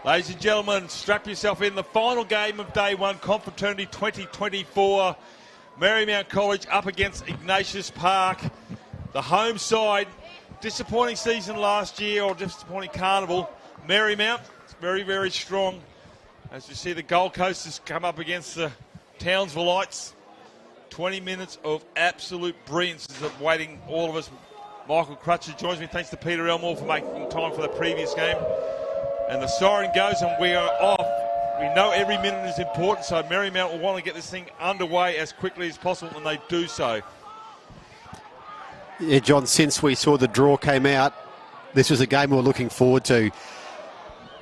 Ladies and gentlemen, strap yourself in. The final game of day one, Confraternity 2024. Marymount College up against Ignatius Park. The home side, disappointing season last year, or disappointing carnival. Marymount, very, very strong. As you see, the Gold Coast has come up against the Townsvilleites. 20 minutes of absolute brilliance is awaiting all of us. Michael Crutcher joins me. Thanks to Peter Elmore for making time for the previous game. And the siren goes and we are off. We know every minute is important, so Marymount will want to get this thing underway as quickly as possible, and they do so. Yeah, John, since we saw the draw came out, this was a game we were looking forward to.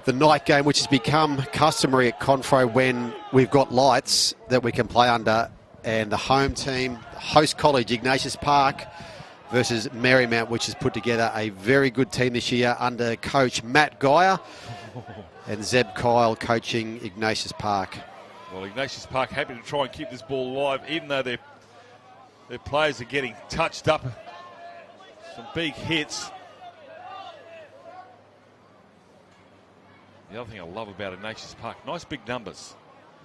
The night game, which has become customary at Confro when we've got lights that we can play under, and the home team, host college, Ignatius Park, versus Marymount, which has put together a very good team this year under coach Matt Geyer and Zeb Kyle coaching Ignatius Park. Well, Ignatius Park happy to try and keep this ball alive, even though their players are getting touched up. Some big hits. The other thing I love about Ignatius Park, nice big numbers.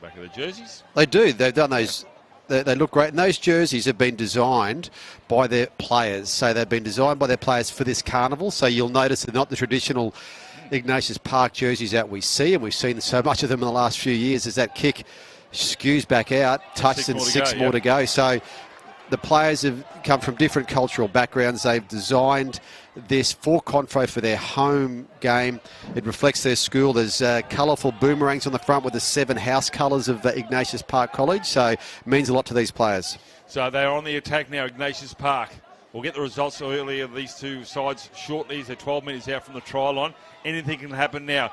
Back of the jerseys. They do. They've done those. They look great. And those jerseys have been designed by their players. So they've been designed by their players for this carnival. So you'll notice they're not the traditional Ignatius Park jerseys that we see. And we've seen so much of them in the last few years as that kick skews back out, touched and six more to go. So the players have come from different cultural backgrounds. They've designed this for Confro for their home game. It reflects their school. There's colourful boomerangs on the front with the 7 house colours of Ignatius Park College. So it means a lot to these players. So they're on the attack now, Ignatius Park. We'll get the results early of these two sides shortly. They're 12 minutes out from the try line. Anything can happen now.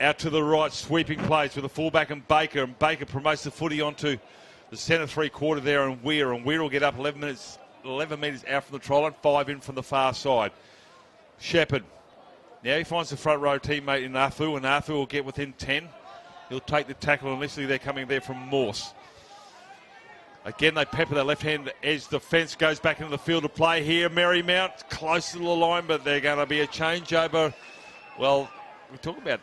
Out to the right, sweeping plays with a fullback and Baker promotes the footy onto the centre three-quarter there, and Weir will get up 11 metres out from the try line, 5 in from the far side. Shepherd. Now he finds the front row teammate in Afu, and Afu will get within 10. He'll take the tackle. Initially, they're coming there from Morse. Again, they pepper that left-hand edge. The fence goes back into the field of play here. Marymount close to the line, but they're going to be a changeover. Well, we're talking about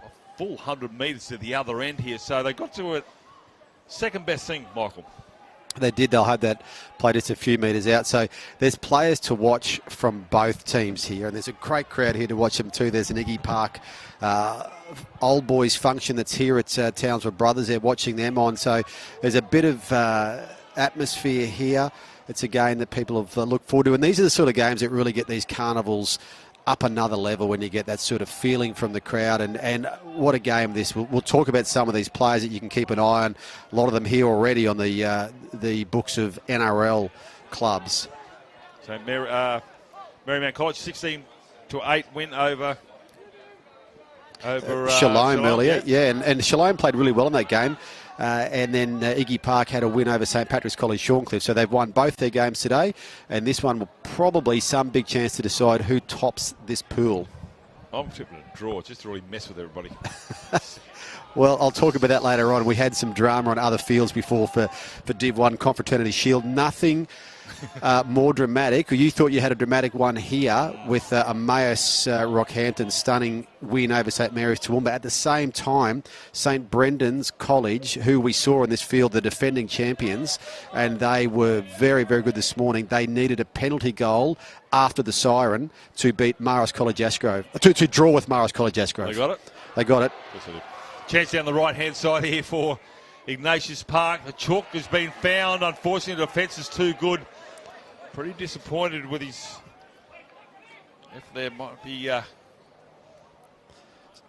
a full 100 metres to the other end here, so they got to it. Second best thing, Michael. They did. They'll have that play just a few metres out. So there's players to watch from both teams here, and there's a great crowd here to watch them too. There's an Iggy Park old boys function that's here at Townsville Brothers. They're watching them on. So there's a bit of atmosphere here. It's a game that people have looked forward to, and these are the sort of games that really get these carnivals up another level when you get that sort of feeling from the crowd. And what a game this. We'll talk about some of these players that you can keep an eye on. A lot of them here already on the books of NRL clubs. So Marymount College 16-8 win over Shalom earlier. Yeah, and Shalom played really well in that game. And then Iggy Park had a win over St Patrick's College Shorncliffe. So they've won both their games today. And this one will probably some big chance to decide who tops this pool. I'm tipping a draw just to really mess with everybody. Well, I'll talk about that later on. We had some drama on other fields before for Div1 Confraternity Shield. Nothing more dramatic. You thought you had a dramatic one here with Emmaus Rockhampton stunning win over St Mary's Toowoomba. At the same time, St Brendan's College, who we saw in this field, the defending champions, and they were very, very good this morning. They needed a penalty goal after the siren to beat Maris College Ashgrove, to draw with Maris College Ashgrove. They got it? They got it. Yes, they did. Chance down the right-hand side here for Ignatius Park. The chalk has been found. Unfortunately, the defence is too good. Pretty disappointed with his... If there might be...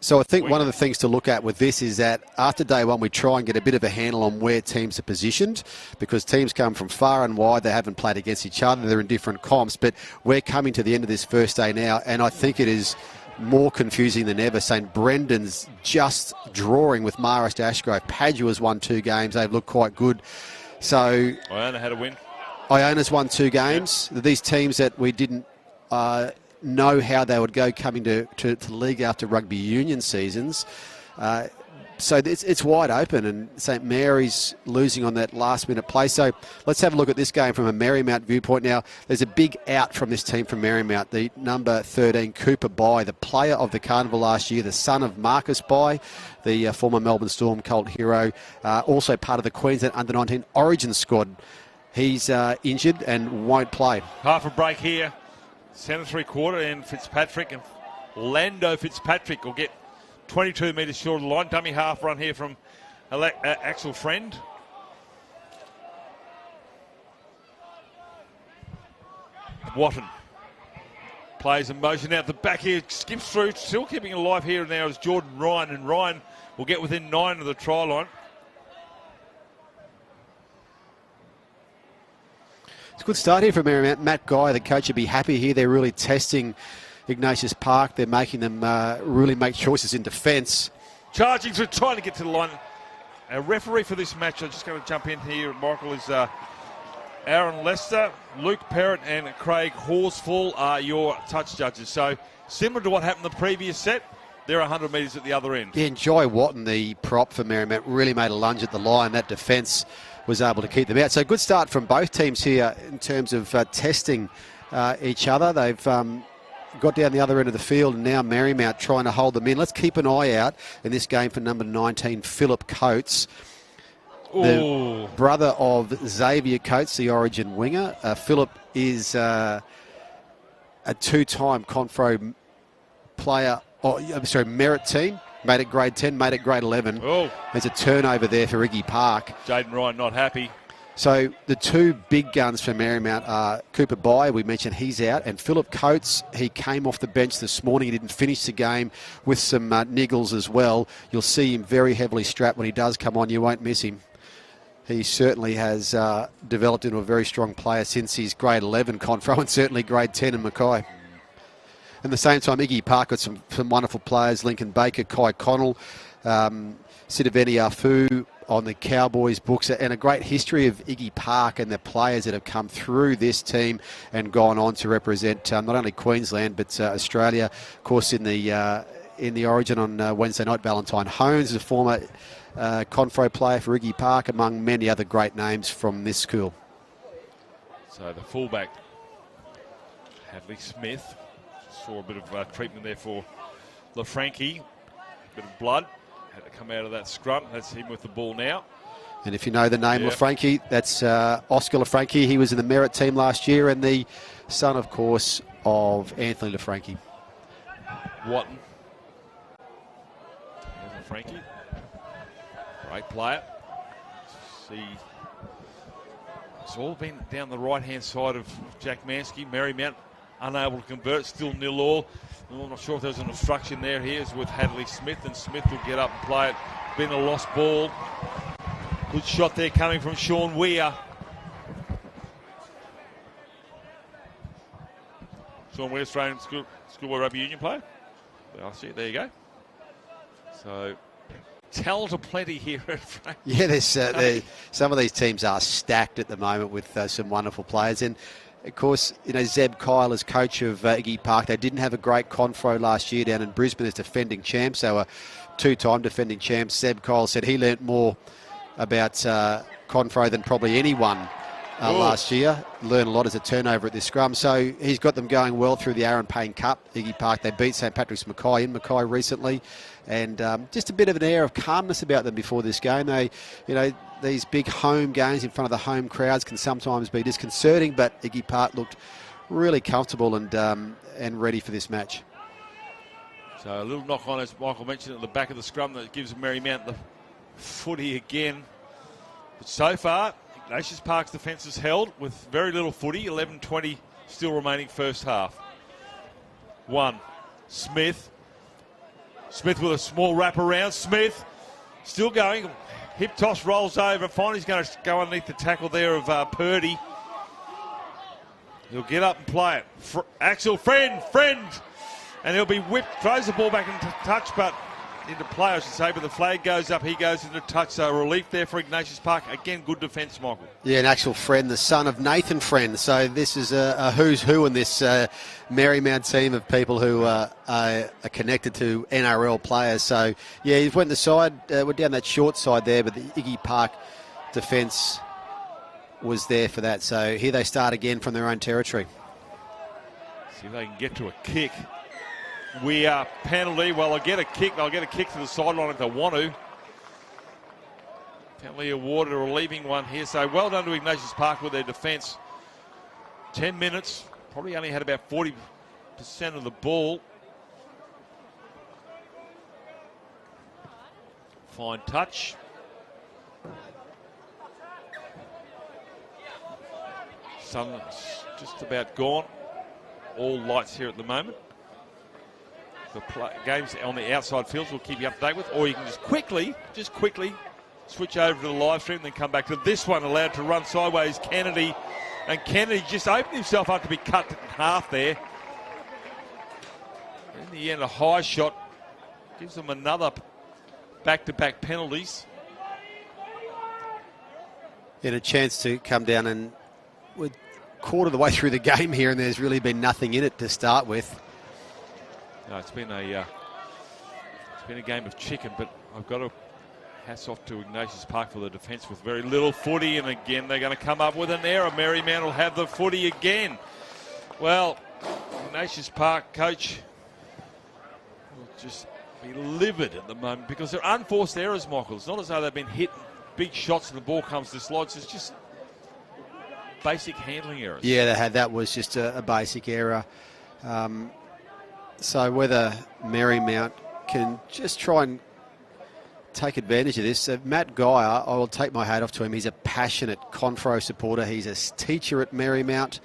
So I think one of the things to look at with this is that after day one, we try and get a bit of a handle on where teams are positioned, because teams come from far and wide. They haven't played against each other. They're in different comps. But we're coming to the end of this first day now, and I think it is more confusing than ever. St Brendan's just drawing with Maris Ashgrove. Padua's won 2 games. They've looked quite good. So Iona had a win. Iona's won 2 games. Yep. These teams that we didn't know how they would go coming to the league after rugby union seasons So it's wide open, and St Mary's losing on that last-minute play. So let's have a look at this game from a Marymount viewpoint. Now, there's a big out from this team from Marymount. The number 13, Cooper Bye, the player of the Carnival last year, the son of Marcus Bye, the former Melbourne Storm cult hero, also part of the Queensland Under-19 Origin squad. He's injured and won't play. Half a break here. Centre three-quarter, and Fitzpatrick and Lando Fitzpatrick will get 22 metres short of the line. Dummy half run here from Axel Friend. Watton plays in motion out the back here, skips through, still keeping alive here and now is Jordan Ryan, and Ryan will get within 9 of the try line. It's a good start here for Marymount. Matt Guy, the coach, will be happy here. They're really testing Ignatius Park. They're making them really make choices in defence. Charging through, trying to get to the line. Our referee for this match, I'm just going to jump in here, Michael, is Aaron Lester, Luke Perrott and Craig Horsfall are your touch judges. So similar to what happened the previous set, they're 100 metres at the other end. Yeah, and Jai Watton, the prop for Marymount, really made a lunge at the line. That defence was able to keep them out. So good start from both teams here in terms of testing each other. They've got down the other end of the field, and now Marymount trying to hold them in. Let's keep an eye out in this game for number 19, Philip Coates. The brother of Xavier Coates, the Origin winger. Philip is a two-time Confro player, merit team. Made it grade 10, made it grade 11. There's a turnover there for Iggy Park. Jaden Ryan not happy. So the two big guns for Marymount are Cooper Bye, we mentioned he's out, and Philip Coates, he came off the bench this morning. He didn't finish the game with some niggles as well. You'll see him very heavily strapped when he does come on. You won't miss him. He certainly has developed into a very strong player since his grade 11 Confro, and certainly grade 10 in Mackay. At the same time, Iggy Park got some wonderful players, Lincoln Baker, Kai Connell, Sidaveni Afu on the Cowboys books, and a great history of Iggy Park and the players that have come through this team and gone on to represent not only Queensland but Australia. Of course, in the Origin on Wednesday night, Valentine Holmes is a former Confro player for Iggy Park, among many other great names from this school. So the fullback, Hadley Smith, saw a bit of treatment there for LaFranchi. A bit of blood had to come out of that scrum. That's him with the ball now. And if you know the name LaFranchi, that's Oscar LaFranchi. He was in the merit team last year, and the son, of course, of Anthony LaFranchi. Watton. LaFranchi. Great player. See, it's all been down the right-hand side of Jack Mansky. Marymount unable to convert, still 0-0. I'm not sure if there's an obstruction there. Here's with Hadley Smith, and Smith will get up and play it. Been a lost ball. Good shot there coming from Sean Weir. Sean Weir, Australian Schoolboy Rugby Union player. I see it, there you go. So, talent aplenty here at Frank. Yeah, there's some of these teams are stacked at the moment with some wonderful players. And of course, you know, Zeb Kyle is coach of Iggy Park. They didn't have a great Confro last year down in Brisbane as defending champs. They were two-time defending champs. Zeb Kyle said he learnt more about Confro than probably anyone last year. Learned a lot as a turnover at this scrum. So he's got them going well through the Aaron Payne Cup. Iggy Park, they beat St Patrick's Mackay in Mackay recently. And just a bit of an air of calmness about them before this game. They, you know, these big home games in front of the home crowds can sometimes be disconcerting, but Iggy Park looked really comfortable and ready for this match. So a little knock on, as Michael mentioned, at the back of the scrum that gives Marymount the footy again. But so far, Ignatius Park's defence is held with very little footy, 11:20 still remaining first half. Smith. Smith with a small wrap around. Smith still going. Hip toss rolls over. Finally, he's going to go underneath the tackle there of Purdy. He'll get up and play it. Axel Friend. And he'll be whipped. Throws the ball back into touch, but into play, I should say, but the flag goes up, he goes into touch, so relief there for Ignatius Park. Again, good defence, Michael. Yeah, an actual Friend, the son of Nathan Friend. So this is a who's who in this Marymount team of people who are connected to NRL players. So, yeah, he went the side, went down that short side there, but the Iggy Park defence was there for that. So here they start again from their own territory. See if they can get to a kick. We are penalty. Well, they'll get a kick. They'll get a kick to the sideline if they want to. Penalty awarded, a relieving one here. So well done to Ignatius Park with their defence. 10 minutes. Probably only had about 40% of the ball. Fine touch. Sun's just about gone. All lights here at the moment. The games on the outside fields we'll keep you up to date with, or you can just quickly switch over to the live stream and then come back to this one. Allowed to run sideways, Kennedy, and Kennedy just opened himself up to be cut in half there. In the end, a high shot gives them another back-to-back penalties. And a chance to come down, and we're quarter of the way through the game here, and there's really been nothing in it to start with. No, it's been a game of chicken, but I've got to hats off to Ignatius Park for the defence with very little footy, and again they're going to come up with an error. Marymount will have the footy again. Well, Ignatius Park coach will just be livid at the moment because they're unforced errors, Michael. It's not as though they've been hit big shots and the ball comes dislodged. It's just basic handling errors. Yeah, that was just a basic error. So whether Marymount can just try and take advantage of this. Matt Geyer, I will take my hat off to him. He's a passionate Confro supporter. He's a teacher at Marymount.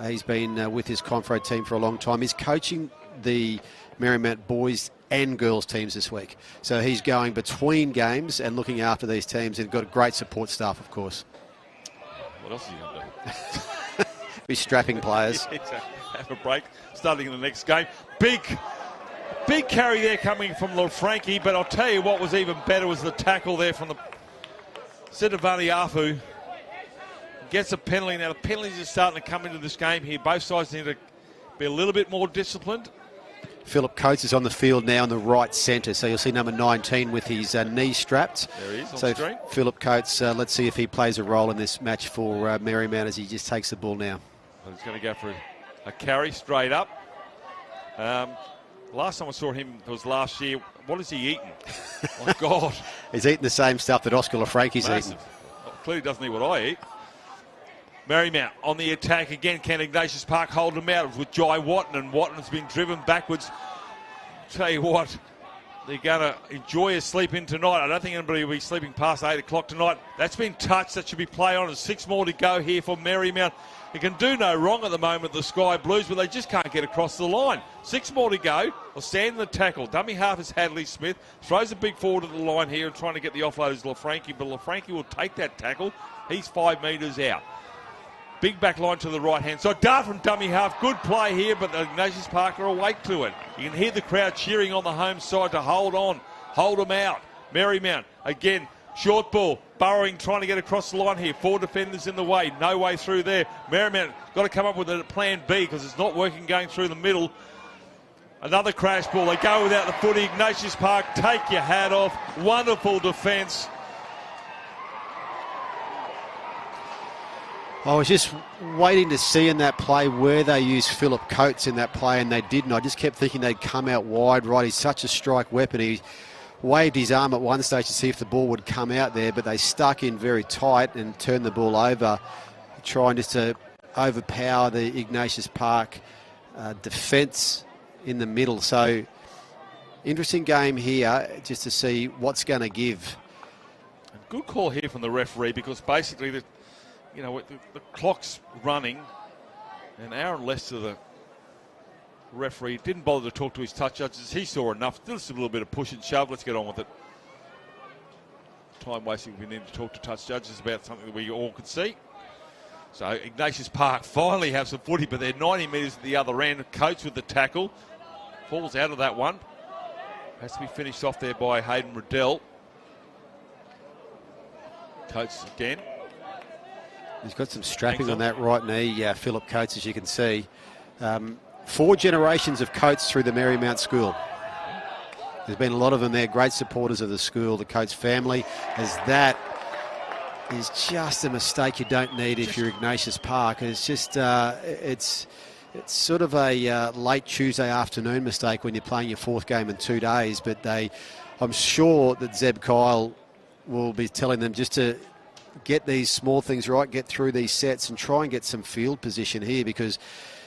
He's been with his Confro team for a long time. He's coaching the Marymount boys and girls teams this week. So he's going between games and looking after these teams, and got a great support staff, of course. What else are you going to do? Be strapping players. Have a break, starting in the next game. Big carry there coming from LaFranchi, but I'll tell you what was even better was the tackle there from the Sidavaniafu. Gets a penalty. Now the penalties are starting to come into this game here. Both sides need to be a little bit more disciplined. Philip Coates is on the field now in the right centre, so you'll see number 19 with his knee strapped. There he is on so screen. Philip Coates, let's see if he plays a role in this match for Marymount as he just takes the ball now. Well, he's going to go for a carry straight up. Last time I saw him was last year. What has he eaten? Oh, God. He's eating the same stuff that Oscar LaFranchi's eating. Well, clearly doesn't eat what I eat. Marymount on the attack again. Can Ignatius Park hold him out with Jai Watton, and Watton's been driven backwards. Tell you what, they're going to enjoy a sleep in tonight. I don't think anybody will be sleeping past 8 o'clock tonight. That's been touched. That should be play on. There's 6 more to go here for Marymount. It can do no wrong at the moment, the Sky Blues, but they just can't get across the line. 6 more to go. They'll stand in the tackle. Dummy half is Hadley Smith. Throws a big forward at the line here and trying to get the offload is LaFranchi, but LaFranchi will take that tackle. He's 5 metres out. Big back line to the right-hand side. Dart from dummy half. Good play here, but Ignatius Park are awake to it. You can hear the crowd cheering on the home side to hold on. Hold them out. Marymount, again, short ball. Burrowing, trying to get across the line here. 4 defenders in the way. No way through there. Marymount got to come up with a plan B because it's not working going through the middle. Another crash ball. They go without the footy. Ignatius Park, take your hat off. Wonderful defence. I was just waiting to see in that play where they used Philip Coates in that play, and they didn't. I just kept thinking they'd come out wide right. He's such a strike weapon. He waved his arm at one stage to see if the ball would come out there, but they stuck in very tight and turned the ball over, trying just to overpower the Ignatius Park defence in the middle. So interesting game here just to see what's going to give. Good call here from the referee because basically the clock's running, and Aaron Lester, the referee, didn't bother to talk to his touch judges. He saw enough. Just a little bit of push and shove. Let's get on with it. Time wasting. We need to talk to touch judges about something that we all could see. So Ignatius Park finally have some footy, but they're 90 metres at the other end. Coates with the tackle. Falls out of that one. Has to be finished off there by Hayden Riddell. Coates again. He's got some strapping on that right knee, Philip Coates, as you can see. 4 generations of Coates through the Marymount school. There's been a lot of them there, great supporters of the school, the Coates family, as that is just a mistake you don't need if you're Ignatius Park. It's just, it's sort of a late Tuesday afternoon mistake when you're playing your 4th game in 2 days, but I'm sure that Zeb Kyle will be telling them just to get these small things right, get through these sets and try and get some field position here, because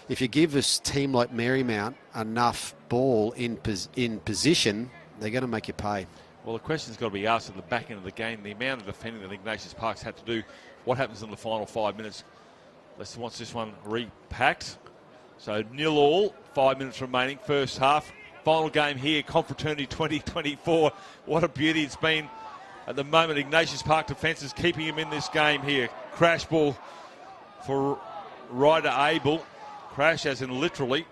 if you give a team like Marymount enough ball in position, they're going to make you pay. Well, the question's got to be asked at the back end of the game, the amount of defending that Ignatius Park's had to do, what happens in the final 5 minutes. Leicester wants this one repacked. So 0-0, 5 minutes remaining, first half. Final game here, Confraternity 2024. What a beauty it's been. At the moment, Ignatius Park defence is keeping him in this game here. Crash ball for Ryder Abel. Crash as in literally.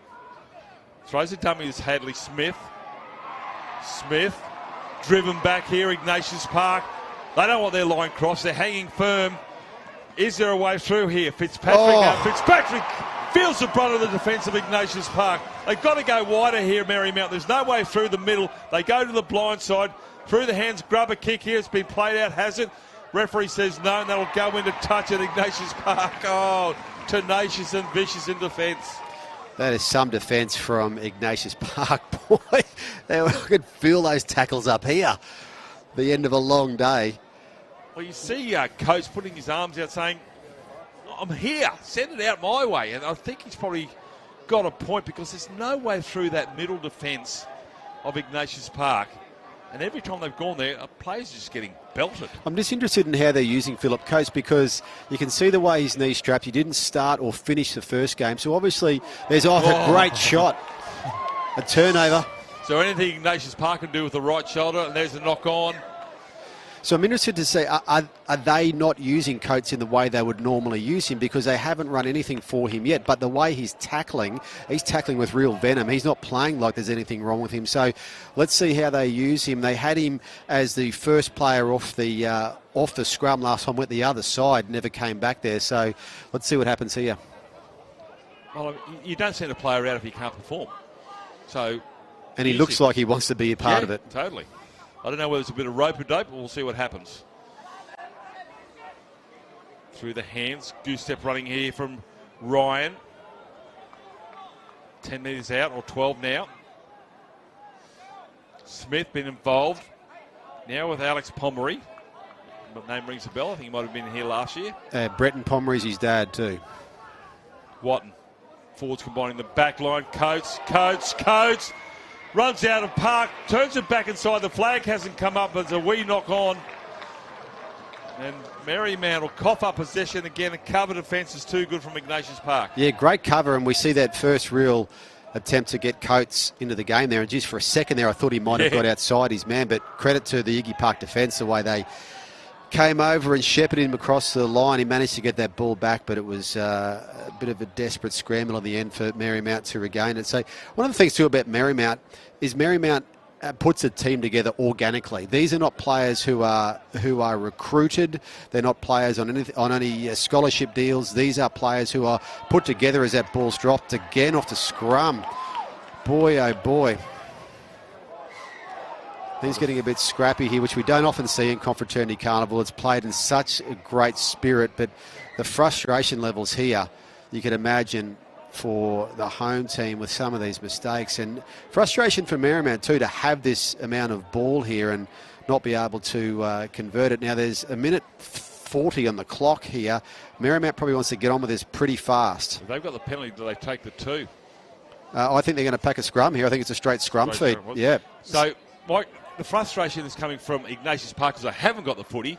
Throws a dummy as Hadley Smith. Smith driven back here, Ignatius Park. They don't want their line crossed. They're hanging firm. Is there a way through here? Fitzpatrick feels the brunt of the defence of Ignatius Park. They've got to go wider here, Marymount. There's no way through the middle. They go to the blind side. Through the hands, grubber kick here. It's been played out, has it? Referee says no, and that'll go into touch at Ignatius Park. Oh, tenacious and vicious in defence. That is some defence from Ignatius Park, boy. I could feel those tackles up here. The end of a long day. Well, you see Coates putting his arms out saying, I'm here, send it out my way. And I think he's probably got a point, because there's no way through that middle defence of Ignatius Park. And every time they've gone there, a player's just getting belted. I'm just interested in how they're using Philip Coates, because you can see the way his knee's strapped. He didn't start or finish the first game. So obviously there's a great shot. A turnover. So anything Ignatius Park can do with the right shoulder, and there's a knock on. So I'm interested to see, are they not using Coates in the way they would normally use him, because they haven't run anything for him yet, but the way he's tackling with real venom. He's not playing like there's anything wrong with him. So let's see how they use him. They had him as the first player off the scrum last time, went the other side, never came back there. So let's see what happens here. Well, you don't send a player out if he can't perform. So, and he looks like he wants to be a part of it. Totally. I don't know whether it's a bit of rope-a-dope, but we'll see what happens. Through the hands, goose step running here from Ryan. 10 metres out, or 12 now. Smith been involved. Now with Alex Pomeroy. The name rings a bell. I think he might have been here last year. Bretton Pomeroy's his dad too. Watton. Forwards combining the back line. Coates. Runs out of Park, turns it back inside. The flag hasn't come up, but there's a wee knock on. And Marymount will cough up possession again. The cover defence is too good from Ignatius Park. Yeah, great cover, and we see that first real attempt to get Coates into the game there. And just for a second there, I thought he might have got outside his man, but credit to the Iggy Park defence, the way they came over and shepherded him across the line. He managed to get that ball back, but it was a bit of a desperate scramble at the end for Marymount to regain it. So one of the things too about Marymount is Marymount puts a team together organically. These are not players who are recruited. They're not players on any scholarship deals. These are players who are put together as that ball's dropped again off the scrum. Boy, oh boy. He's getting a bit scrappy here, which we don't often see in Confraternity Carnival. It's played in such a great spirit, but the frustration levels here, you can imagine, for the home team with some of these mistakes. And frustration for Marymount too, to have this amount of ball here and not be able to convert it. Now there's a minute 40 on the clock here. Marymount probably wants to get on with this pretty fast. If they've got the penalty, do they take the 2? I think they're going to pack a scrum here. I think it's a straight scrum feed. Yeah. So, Mike, the frustration is coming from Ignatius Park because they haven't got the footy.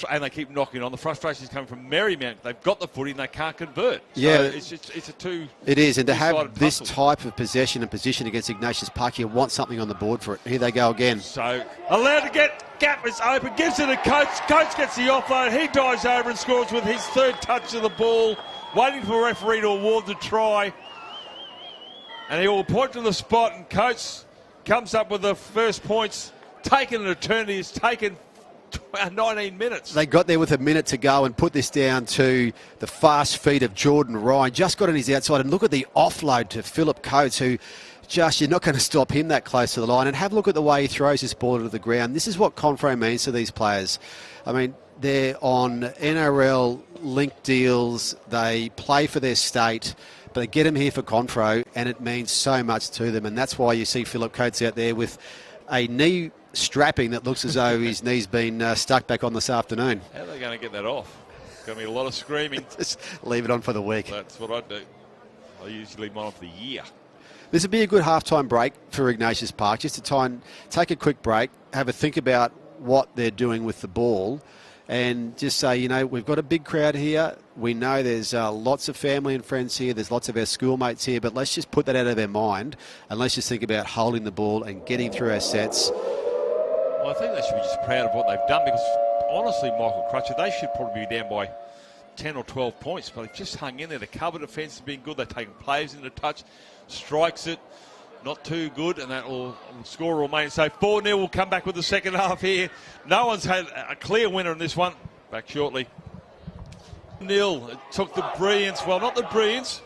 And they keep knocking on. The frustration is coming from Marymount. They've got the footy and they can't convert. So yeah, it's a two. It is, and to have this type of possession and position against Ignatius Park, you want something on the board for it. Here they go again. So allowed to get. Gap is open. Gives it to Coates. Coates gets the offload. He dives over and scores with his third touch of the ball. Waiting for the referee to award the try. And he will point to the spot, and Coates comes up with the first points. Taken an eternity. It's taken 19 minutes. They got there with a minute to go and put this down to the fast feet of Jordan Ryan. Just got on his outside, and look at the offload to Philip Coates, who just, you're not going to stop him that close to the line. And have a look at the way he throws this ball to the ground. This is what Confra means to these players. I mean, they're on NRL link deals. They play for their state, but they get them here for Confro, and it means so much to them. And that's why you see Philip Coates out there with a knee strapping that looks as though his knee's been stuck back on this afternoon. How are they going to get that off? It's going to be a lot of screaming. Just leave it on for the week. That's what I do. I usually leave mine for the year. This would be a good halftime break for Ignatius Park, just to try and take a quick break, have a think about what they're doing with the ball, and just say, you know, we've got a big crowd here. We know there's lots of family and friends here. There's lots of our schoolmates here, but let's just put that out of our mind, and let's just think about holding the ball and getting through our sets. Well, I think they should be just proud of what they've done, because honestly, Michael Crutcher, they should probably be down by 10 or 12 points, but they've just hung in there. The cover defence has been good. They've taken players into touch, strikes it, not too good, and that will score will remain. So 4-0 will come back with the second half here. No one's had a clear winner in this one. Back shortly. Nil. It took the brilliance, well, not the brilliance,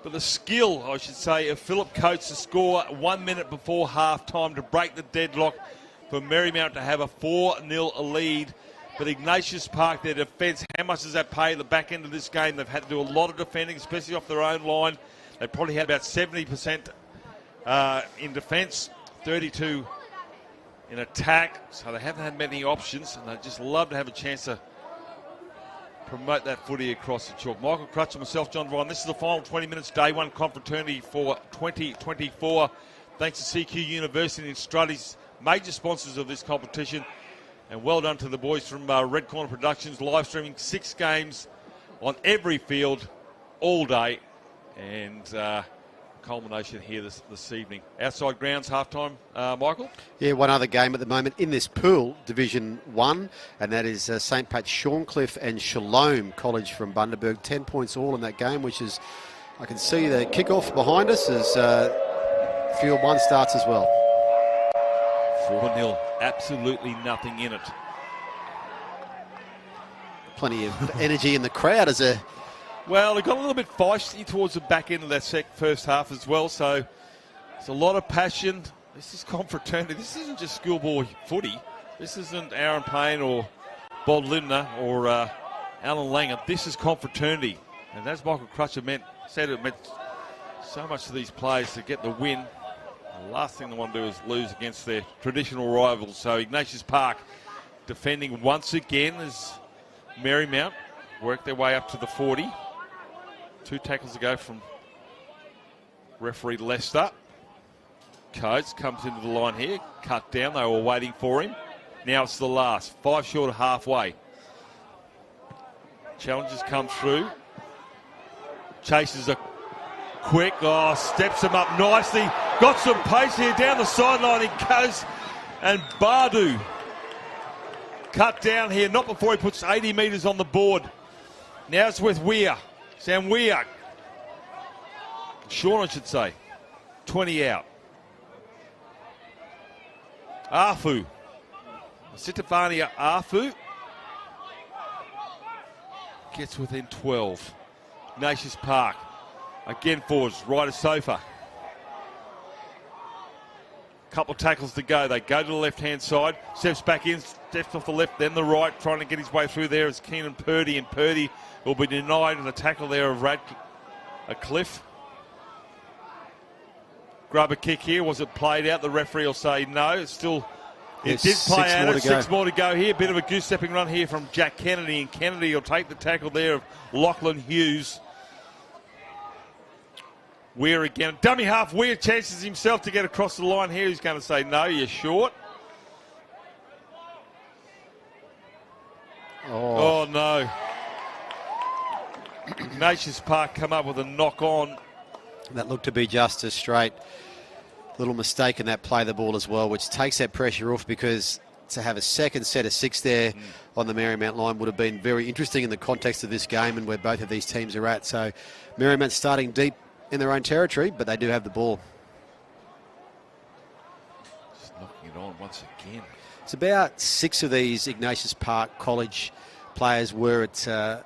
but the skill, I should say, of Philip Coates to score 1 minute before half-time to break the deadlock for Marymount to have a 4-0 lead. But Ignatius Park, their defence, how much does that pay at the back end of this game? They've had to do a lot of defending, especially off their own line. They probably had about 70% in defence, 32 in attack. So they haven't had many options, and they'd just love to have a chance to promote that footy across the chalk. Michael Crutcher, myself, John Devine. This is the final 20 minutes, day one Confraternity for 2024. Thanks to CQ University and Struddy's major sponsors of this competition. And well done to the boys from Red Corner Productions, live streaming 6 games on every field all day. And culmination here this evening. Outside grounds, halftime, Michael? Yeah, one other game at the moment in this pool, Division 1, and that is St. Pat's Shorncliffe and Shalom College from Bundaberg. 10 points all in that game, which is, I can see the kickoff behind us as Field 1 starts as well. 4-0, absolutely nothing in it. Plenty of energy in the crowd as a... Well, it got a little bit feisty towards the back end of that first half as well, so there's a lot of passion. This is Confraternity. This isn't just schoolboy footy. This isn't Aaron Payne or Bob Lindner or Alan Langer. This is Confraternity. And as Michael Crutcher said, it meant so much to these players to get the win. The last thing they want to do is lose against their traditional rivals. So Ignatius Park defending once again as Marymount work their way up to the 40. 2 tackles to go from referee Lester. Coates comes into the line here, cut down. They were waiting for him. Now it's the last. 5 short of halfway. Challenges come through. Chases a quick. Oh, steps him up nicely. Got some pace here down the sideline. He goes, and Bardu cut down here. Not before he puts 80 metres on the board. Now it's with Weir. Sam Weir. Sean, I should say. 20 out. Afu. Sitafania Afu gets within 12. Ignatius Park. Again forwards. Right of Sofa. Couple of tackles to go. They go to the left-hand side. Steps back in. Steps off the left, then the right. Trying to get his way through there is Keenan Purdy. And Purdy will be denied in a tackle there of Cliff. Grab a kick here. Was it played out? The referee will say no. It's still... It did play out. 6 more to go here. Bit of a goose-stepping run here from Jack Kennedy. And Kennedy will take the tackle there of Lachlan Hughes. Weir again. Dummy half. Weir chances himself to get across the line here. He's going to say no, you're short. Oh no. Ignatius Park come up with a knock on. That looked to be just a straight little mistake in that play the ball as well, which takes that pressure off, because to have a second set of 6 there on the Marymount line would have been very interesting in the context of this game and where both of these teams are at. So Marymount starting deep in their own territory, but they do have the ball. it on once again. It's about 6 of these Ignatius Park College players were at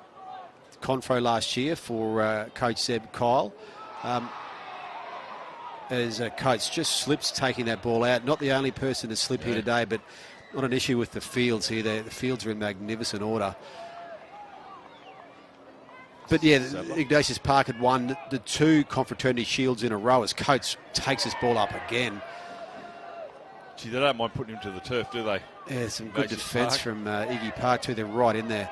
Confro last year for Coach Zeb Kyle. As Coates just slips taking that ball out. Not the only person to slip here today, but not an issue with the fields here. The fields are in magnificent order. But yeah, Ignatius Park had won the 2 Confraternity Shields in a row as Coates takes his ball up again. Gee, they don't mind putting him to the turf, do they? Yeah, some good defence from Iggy Park too. They're right in there.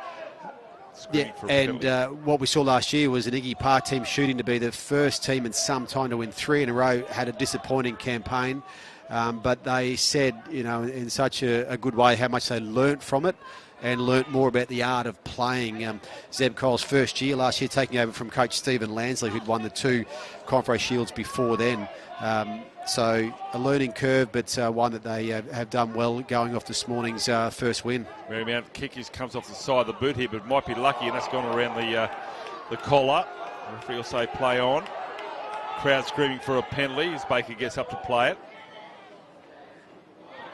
Yeah, and what we saw last year was an Iggy Park team shooting to be the first team in some time to win 3 in a row. Had a disappointing campaign, but they said, you know, in such a good way how much they learnt from it and learnt more about the art of playing. Zeb Kyle's first year last year, taking over from Coach Stephen Lansley, who'd won the 2 Confro Shields before then. So a learning curve, but one that they have done well going off this morning's first win. Marymount kick comes off the side of the boot here, but might be lucky, and that's gone around the collar. The referee will say play on. Crowd screaming for a penalty as Baker gets up to play it.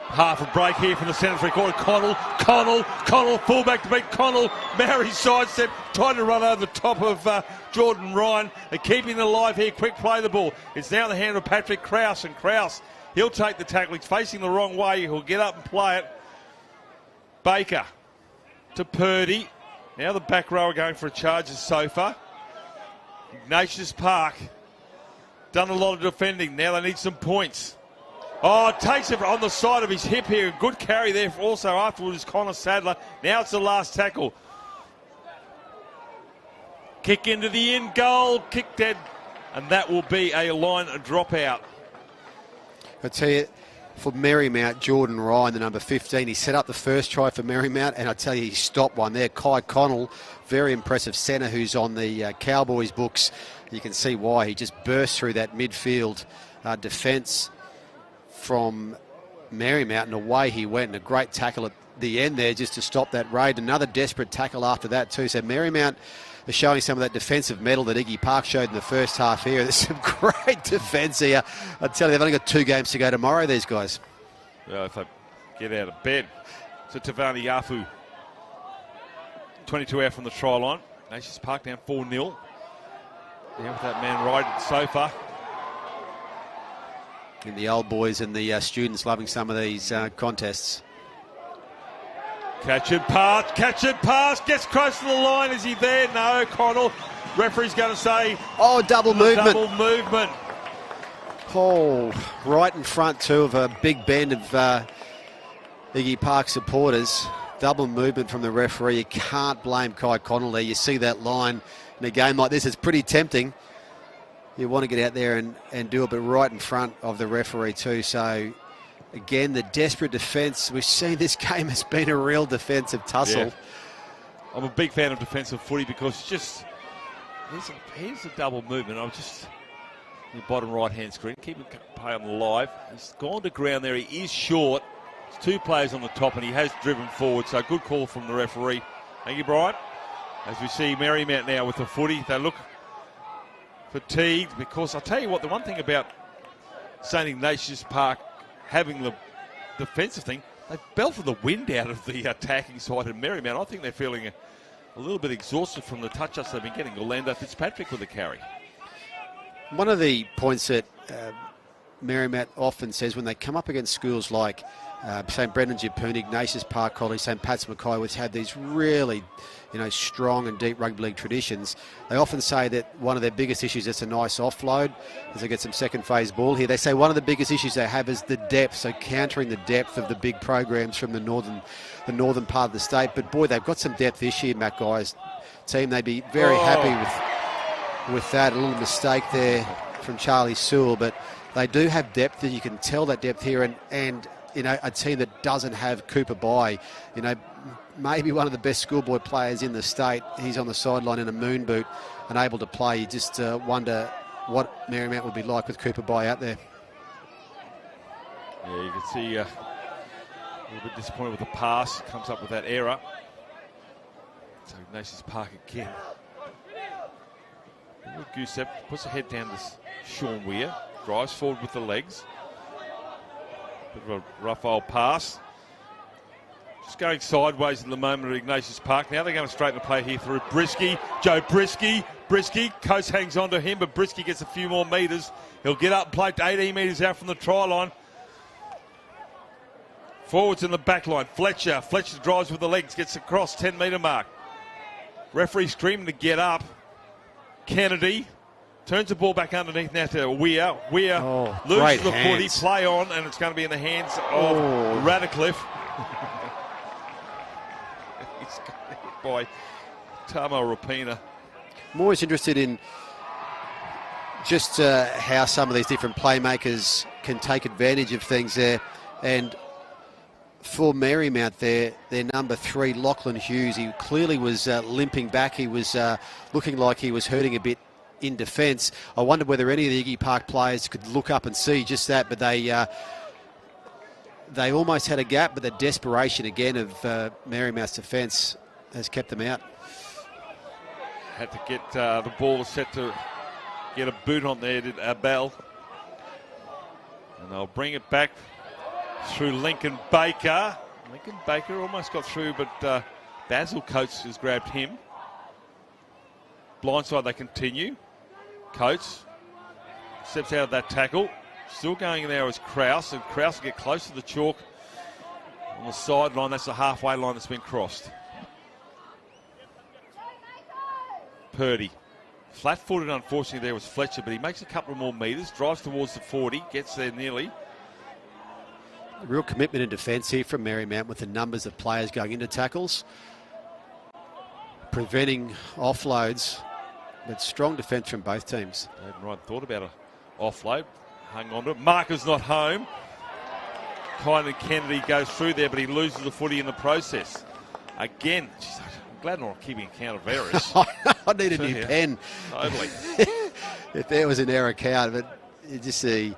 Half a break here from the centre three-quarter. Connell, fullback to beat Connell. Mary sidestep, trying to run over the top of Jordan Ryan. They're keeping it alive here. Quick play the ball. It's now in the hand of Patrick Krause, and Krause, he'll take the tackle. He's facing the wrong way. He'll get up and play it. Baker to Purdy. Now the back row are going for a charge of Sofa. Ignatius Park done a lot of defending. Now they need some points. Oh, takes it on the side of his hip here. Good carry there also afterwards, Connor Sadler. Now it's the last tackle. Kick into the end goal, kick dead, and that will be a line dropout. I tell you, for Marymount, Jordan Ryan, the number 15, he set up the first try for Marymount, and I tell you, he stopped one there. Kai Connell, very impressive centre who's on the Cowboys books. You can see why. He just burst through that midfield defence from Marymount, and away he went, and a great tackle at the end there just to stop that raid. Another desperate tackle after that too. So Marymount is showing some of that defensive mettle that Iggy Park showed in the first half here. There's some great defence here. I tell you, they've only got 2 games to go tomorrow, these guys. Well, if they get out of bed. So Tavani Yafu, 22 out from the try line. Ignatius Park down 4-0. Now with that man right at the sofa. And the old boys and the students loving some of these contests. Catch and pass, gets close to the line. Is he there? No, Connell. Referee's going to say... Oh, double movement. Double movement. Oh, right in front too of a big band of Iggy Park supporters. Double movement from the referee. You can't blame Kai Connell there. You see that line in a game like this. It's pretty tempting. You want to get out there and do it, but right in front of the referee too. So, again, the desperate defence. We've seen this game has been a real defensive tussle. Yeah. I'm a big fan of defensive footy because it's just... Here's a double movement. I'm just... In the bottom right-hand screen. Keep it play on the live. He's gone to ground there. He is short. There's 2 players on the top, and he has driven forward. So, good call from the referee. Thank you, Brian. As we see Marymount now with the footy, they look fatigued, because I'll tell you what, the one thing about St Ignatius Park having the defensive thing, they've belted the wind out of the attacking side of Marymount. I think they're feeling a little bit exhausted from the touch-ups they've been getting. Orlando Fitzpatrick with the carry. One of the points that Marymount often says when they come up against schools like St Brendan Jepoon, Ignatius Park College, St Pat's Mackay, which have these really, strong and deep rugby league traditions, they often say that one of their biggest issues is a nice offload as they get some second phase ball here. They say one of the biggest issues they have is the depth, so countering the depth of the big programs from the northern part of the state. But boy, they've got some depth this year, Matt Guy's team. They'd be very happy with that. A little mistake there from Charlie Sewell, but they do have depth, and you can tell that depth here, and a team that doesn't have Cooper By, maybe one of the best schoolboy players in the state. He's on the sideline in a moon boot and able to play. You just wonder what Marymount would be like with Cooper By out there. Yeah, you can see a little bit disappointed with the pass. Comes up with that error. So Ignatius Park again. Goosep puts a head down to Sean Weir. Drives forward with the legs. Bit of a rough old pass. Just going sideways at the moment at Ignatius Park. Now they're going to straighten the play here through Brisky. Joe Brisky. Coates hangs on to him, but Brisky gets a few more metres. He'll get up and play 18 metres out from the try line. Forwards in the back line. Fletcher drives with the legs, gets across 10-metre mark. Referee screaming to get up. Kennedy turns the ball back underneath now to Weir. Weir loses the footy, play on, and it's going to be in the hands of Radcliffe. He's got hit by Tamo Rapina. I'm always interested in just how some of these different playmakers can take advantage of things there. And for Marymount, their number 3, Lachlan Hughes, he clearly was limping back. He was looking like he was hurting a bit in defence. I wondered whether any of the Iggy Park players could look up and see just that, but they almost had a gap, but the desperation again of Marymount's defence has kept them out. Had to get the ball set to get a boot on there, did Abel. And they'll bring it back through Lincoln Baker. Lincoln Baker almost got through, but Basil Coates has grabbed him. Blindside they continue. Coates steps out of that tackle. Still going in there is Krause, and Krause will get close to the chalk on the sideline. That's the halfway line that's been crossed. Purdy. Flat-footed, unfortunately, there was Fletcher, but he makes a couple of more metres, drives towards the 40, gets there nearly. A real commitment in defence here from Marymount with the numbers of players going into tackles, preventing offloads, but strong defence from both teams. David Ryan thought about an offload, hung on to it. Marker's not home. Kynan Kennedy goes through there, but he loses the footy in the process. Again, geez, I'm glad I'm not keeping account of errors. I need a new pen. Totally. If there was an error count, but you just see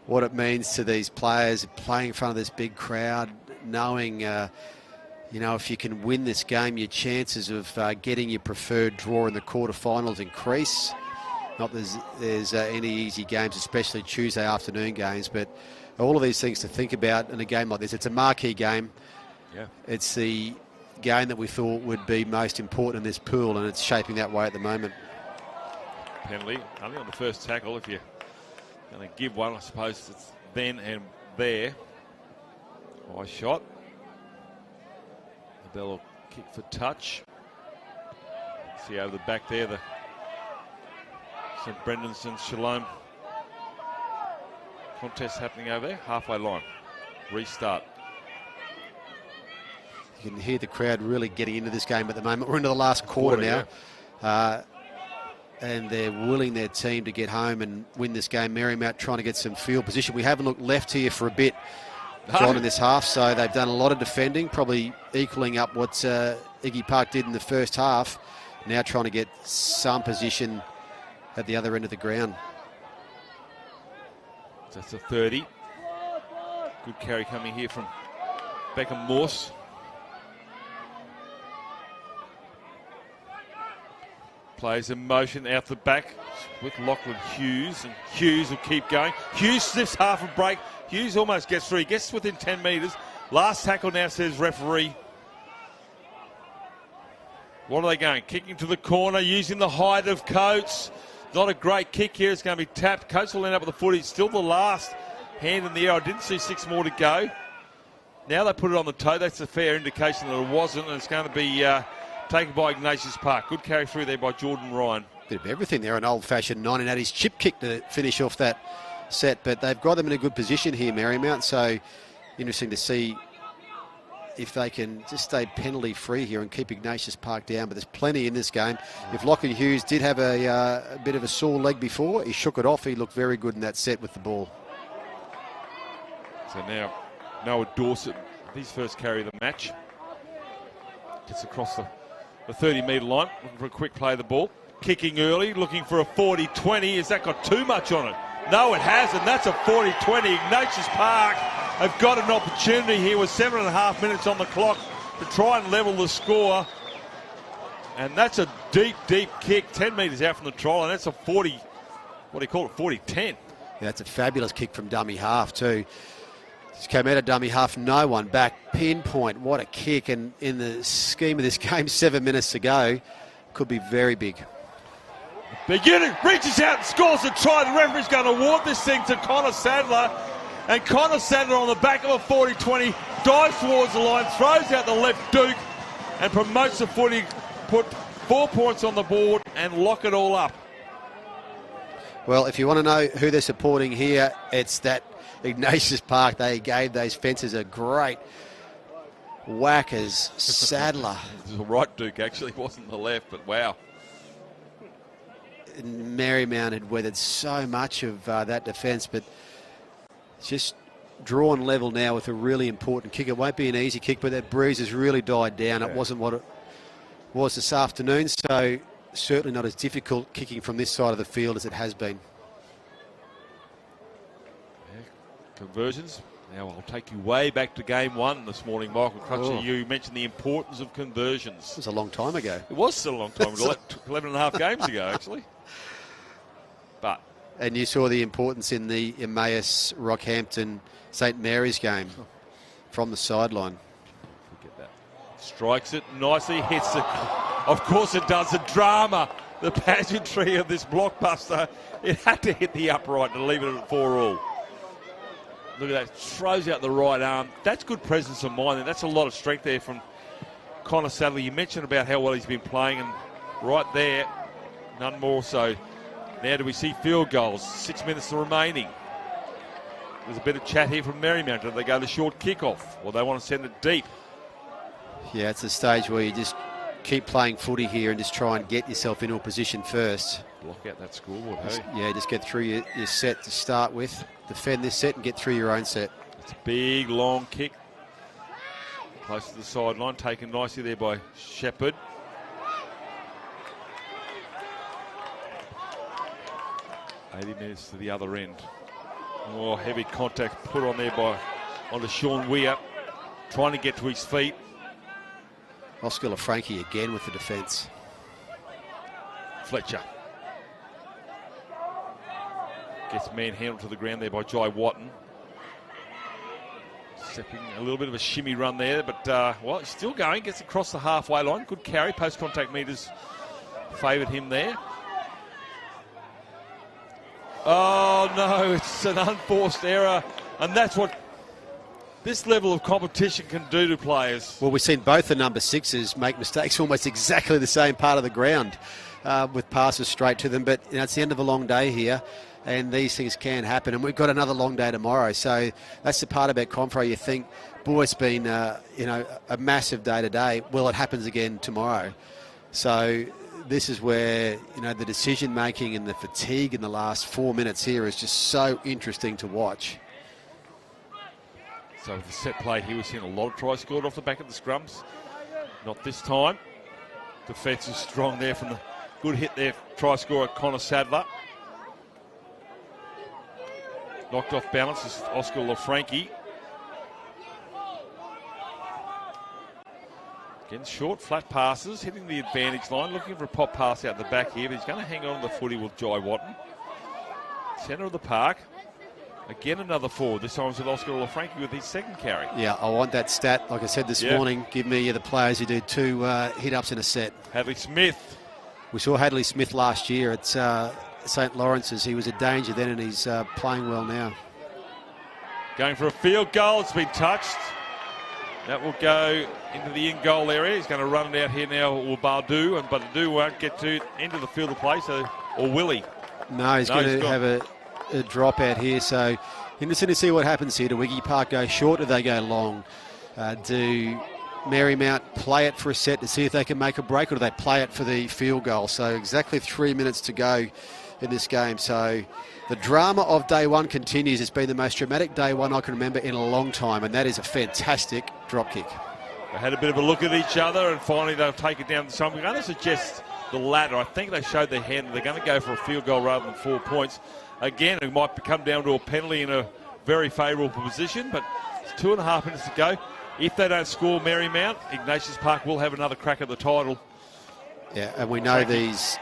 what it means to these players playing in front of this big crowd, knowing, if you can win this game, your chances of getting your preferred draw in the quarterfinals increase. Not there's any easy games, especially Tuesday afternoon games, but all of these things to think about in a game like this. It's a marquee game. Yeah. It's the game that we thought would be most important in this pool, and it's shaping that way at the moment. Penalty, only on the first tackle. If you're going to give one, I suppose it's then and there. High shot. The bell will kick for touch. See over the back there, the St Brendan's and Shalom contest happening over there. Halfway line. Restart. You can hear the crowd really getting into this game at the moment. We're into the last quarter now. Yeah. And they're willing their team to get home and win this game. Marymount trying to get some field position. We haven't looked left here for a bit, John, in this half, so they've done a lot of defending, probably equaling up what Iggy Park did in the first half. Now trying to get some position at the other end of the ground. That's a 30. Good carry coming here from Beckham Morse. Plays in motion out the back with Lachlan Hughes, and Hughes will keep going. Hughes sniffs half a break. Hughes almost gets through. He gets within 10 metres. Last tackle now, says referee. What are they going? Kicking to the corner, using the height of Coates. Not a great kick here. It's going to be tapped. Coates will end up with the footy. Still the last hand in the air. I didn't see 6 more to go. Now they put it on the toe. That's a fair indication that it wasn't, and it's going to be taken by Ignatius Park. Good carry through there by Jordan Ryan. Bit of everything there, an old-fashioned 1980s chip kick to finish off that set, but they've got them in a good position here, Marymount, so interesting to see if they can just stay penalty-free here and keep Ignatius Park down, but there's plenty in this game. If Lachlan Hughes did have a bit of a sore leg before, he shook it off. He looked very good in that set with the ball. So now Noah Dorset, his first carry of the match, gets across the 30-metre line, looking for a quick play of the ball. Kicking early, looking for a 40-20. Has that got too much on it? No, it hasn't. That's a 40-20. Ignatius Park have got an opportunity here with 7.5 minutes on the clock to try and level the score. And that's a deep, deep kick, 10 metres out from the try line. That's a 40, 40-10. Yeah, that's a fabulous kick from dummy half too. Just came out of dummy half, no one back. Pinpoint, what a kick. And in the scheme of this game, 7 minutes to go, could be very big. Beginning, reaches out and scores a try. The referee's going to award this thing to Connor Sadler. And Connor Sadler on the back of a 40-20 dives towards the line, throws out the left Duke and promotes the footy, put 4 points on the board and lock it all up. Well, if you want to know who they're supporting here, it's that Ignatius Park. They gave those fences a great whack as Sadler. It was the right Duke, actually. It wasn't the left, but wow. Marymount had weathered so much of that defence, but just drawn level now with a really important kick. It won't be an easy kick, but that breeze has really died down. Yeah. It wasn't what it was this afternoon, so certainly not as difficult kicking from this side of the field as it has been. Yeah. Conversions. Now I'll take you way back to game one this morning, Michael Crutcher. You mentioned the importance of conversions. It was a long time ago. It was still a long time ago, 11 and a half games ago, actually. But and you saw the importance in the Emmaus Rockhampton St Mary's game from the sideline. Forget that. Strikes it nicely, hits it. Of course it does. The drama, the pageantry of this blockbuster. It had to hit the upright to leave it at 4-all. Look at that. Throws out the right arm. That's good presence of mind. And that's a lot of strength there from Connor Sadler. You mentioned about how well he's been playing, and right there, none more so. Now do we see field goals? 6 minutes remaining. There's a bit of chat here from Marymount. Do they go the short kickoff, or they want to send it deep? Yeah, it's a stage where you just keep playing footy here and just try and get yourself into a position first. Block out that scoreboard, hey? Yeah, just get through your set to start with. Defend this set and get through your own set. It's a big, long kick. Close to the sideline, taken nicely there by Shepherd. $80 to the other end. Oh, heavy contact put on there onto Sean Weir, trying to get to his feet. Oscar LaFranchi again with the defence. Fletcher gets manhandled to the ground there by Jai Watton. Stepping a little bit of a shimmy run there, but well, he's still going. Gets across the halfway line. Good carry. Post-contact meters favoured him there. Oh no, it's an unforced error, and that's what this level of competition can do to players. Well, we've seen both the number sixes make mistakes almost exactly the same part of the ground with passes straight to them, but you know, it's the end of a long day here, and these things can happen, and we've got another long day tomorrow. So that's the part about Confra. You think, boy, it's been you know, a massive day today. Well, it happens again tomorrow. So this is where, you know, the decision making and the fatigue in the last 4 minutes here is just so interesting to watch. So with the set play here, we've seen a lot of tries scored off the back of the scrums. Not this time. Defence is strong there from the good hit there. Try scorer Connor Sadler. Knocked off balance is Oscar LaFranchi. Again, short, flat passes, hitting the advantage line, looking for a pop pass out the back here, but he's going to hang on to the footy with Jai Watton. Centre of the park. Again, another forward. This time it's with Oscar LaFranchi with his second carry. Yeah, I want that stat. Like I said this morning, give me the players who do 2 hit-ups in a set. Hadley Smith. We saw Hadley Smith last year at St Lawrence's. He was a danger then, and he's playing well now. Going for a field goal. It's been touched. That will go into the in-goal area. He's going to run it out here now with Badu, and Badu won't get to into the field of play, so, or will he? No, he's going to have a drop out here, so interesting to see what happens here. Do Wiggy Park go short or do they go long? Do Marymount play it for a set to see if they can make a break, or do they play it for the field goal? So exactly 3 minutes to go in this game. So the drama of day one continues. It's been the most dramatic day one I can remember in a long time, and that is a fantastic drop kick. They had a bit of a look at each other, and finally they'll take it down to some. We're going to suggest the latter. I think they showed their hand. They're going to go for a field goal rather than 4 points. Again, it might come down to a penalty in a very favourable position, but it's 2.5 minutes to go. If they don't score Marymount, Ignatius Park will have another crack at the title. Yeah, and we know these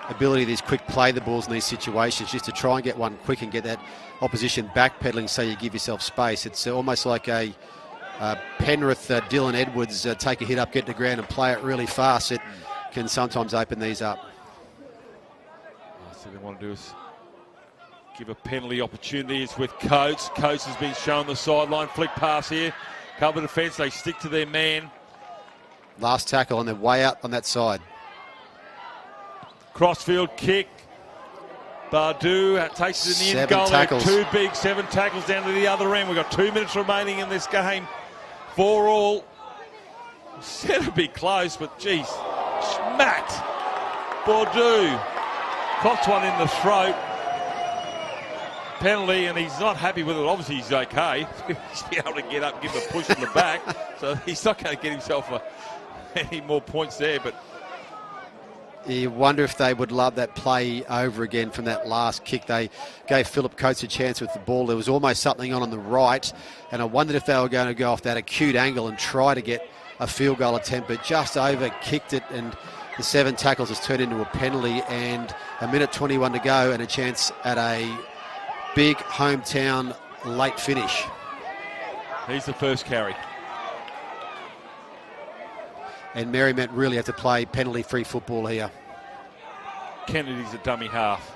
ability, these quick play the balls in these situations, just to try and get one quick and get that opposition backpedaling so you give yourself space. It's almost like a Penrith Dylan Edwards take a hit up, get to ground and play it really fast. It can sometimes open these up. So they want to do is give a penalty opportunity. It's with Coates. Coates has been shown the sideline. Flick pass here. Cover defence. They stick to their man. Last tackle on their way out on that side. Crossfield kick. Badu takes it in the end goal. Tackles. 2 big, 7 tackles down to the other end. We've got 2 minutes remaining in this game. 4 all. Said it'd be close, but geez, smacked. Badu clocked one in the throat. Penalty, and he's not happy with it. Obviously, he's okay. He's able to get up, give him a push in the back. So he's not going to get himself any more points there, but you wonder if they would love that play over again from that last kick. They gave Philip Coates a chance with the ball. There was almost something on the right, and I wondered if they were going to go off that acute angle and try to get a field goal attempt, but just over kicked it, and the 7 tackles has turned into a penalty, and a minute 21 to go and a chance at a big hometown late finish. He's the first carry. And Marymount really have to play penalty-free football here. Kennedy's a dummy half.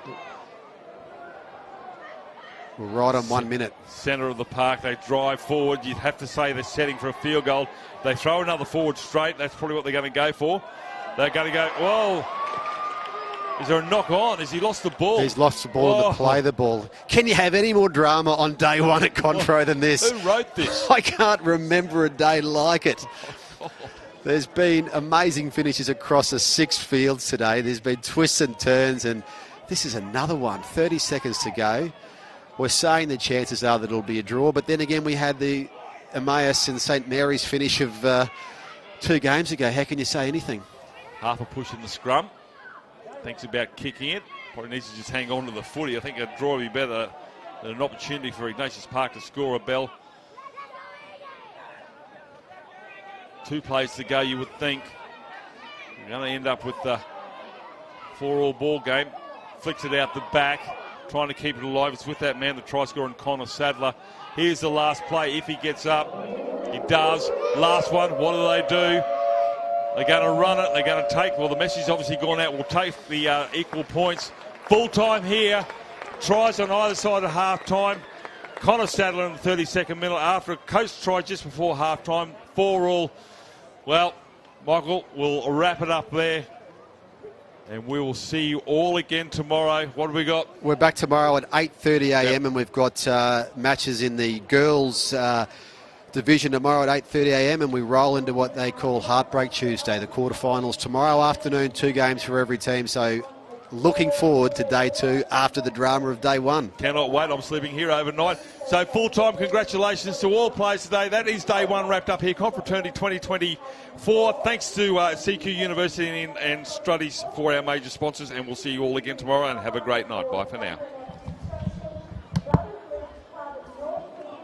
We're right on 1 minute. Centre of the park, they drive forward. You'd have to say they're setting for a field goal. They throw another forward straight. That's probably what they're going to go for. They're going to go, whoa. Is there a knock on? Has he lost the ball? He's lost the ball and to play the ball. Can you have any more drama on day one at Confro than this? Who wrote this? I can't remember a day like it. There's been amazing finishes across the 6 fields today. There's been twists and turns, and this is another one. 30 seconds to go. We're saying the chances are that it'll be a draw, but then again we had the Emmaus and St Mary's finish of 2 games ago. How can you say anything? Half a push in the scrum. Thinks about kicking it. Probably needs to just hang on to the footy. I think a draw would be better than an opportunity for Ignatius Park to score a bell. 2 plays to go, you would think. We're going to end up with the 4-all ball game. Flicks it out the back, trying to keep it alive. It's with that man, the try scorer, Connor Sadler. Here's the last play. If he gets up, he does. Last one, what do? They're going to run it. They're going to take, well, the message obviously gone out. We'll take the equal points. Full time here. Tries on either side of half time. Connor Sadler in the 32nd minute after a coach try just before half time. 4-all. Well, Michael, we'll wrap it up there. And we will see you all again tomorrow. What have we got? We're back tomorrow at 8:30 a.m. and we've got matches in the girls' division tomorrow at 8:30 a.m. and we roll into what they call Heartbreak Tuesday, the quarterfinals tomorrow afternoon. 2 games for every team. So looking forward to day 2 after the drama of day 1. Cannot wait. I'm sleeping here overnight. So full-time congratulations to all players today. That is day 1 wrapped up here. Confraternity 2024. Thanks to CQ University and Struddies for our major sponsors. And we'll see you all again tomorrow and have a great night. Bye for now.